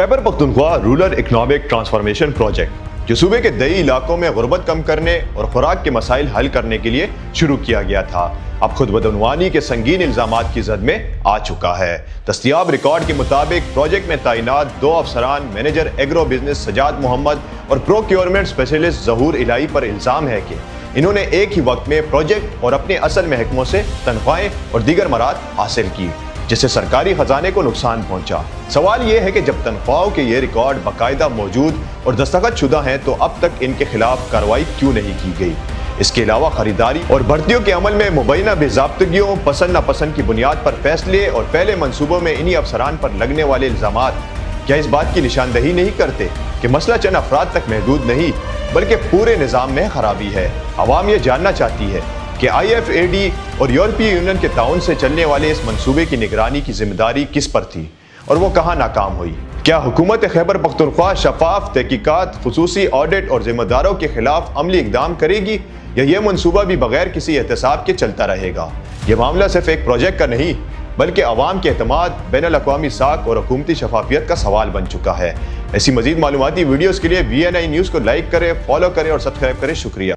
Khyber Pakhtunkhwa rural economic transformation project जो सूबे के दई इलाकों में गुर्बत कम करने और खुराक के मसाइल हल करने के लिए शुरू किया गया था, अब खुद बदनवानी के संगीन इल्जामात की जद में आ चुका है। दस्तयाब रिकॉर्ड के मुताबिक प्रोजेक्ट में तैनात 2 अफसरान manager agro business Sajjad Mohammad और प्रोक्योरमेंट स्पेशलिस्ट जहूर इलाही पर इल्ज़ाम है कि इन्होंने एक ही वक्त में प्रोजेक्ट और अपने असल महकमों से तनख्वाहें और दीगर मराद हासिल की, जिससे सरकारी खजाने को नुकसान पहुंचा। सवाल ये है कि जब तनख्वाहों के ये रिकॉर्ड बाकायदा मौजूद और दस्तखत शुदा हैं तो अब तक इनके खिलाफ कार्रवाई क्यों नहीं की गई। इसके अलावा खरीदारी और भर्तियों के अमल में मुबैना बेज़ाब्तगियों, पसंद नापसंद की बुनियाद पर फैसले और पहले मंसूबों में इन्हीं अफसरान पर लगने वाले इल्ज़ामात क्या इस बात की निशानदही नहीं करते कि मसला चंद अफराद तक महदूद नहीं बल्कि पूरे निज़ाम में खराबी है। अवाम ये जानना चाहती है कि IFAD और यूरोपीय यूनियन के ताउन से चलने वाले इस मंसूबे की निगरानी की जिम्मेदारी किस पर थी और वो कहाँ नाकाम हुई। क्या हुकूमत खैबर पख्तूनख्वा शफाफ तहकीकात, खुसूसी ऑडिट और जिम्मेदारों के खिलाफ अमली इकदाम करेगी या यह मंसूबा भी बगैर किसी एहतसाब के चलता रहेगा। यह मामला सिर्फ एक प्रोजेक्ट का नहीं बल्कि अवाम के एतमाद, बैनुल अक़वामी साख और हुकूमती शफाफियत का सवाल बन चुका है। ऐसी मजीद मालूमाती वीडियोज़ के लिए VNI न्यूज़ को लाइक करें, फॉलो करें और सब्सक्राइब करें। शुक्रिया।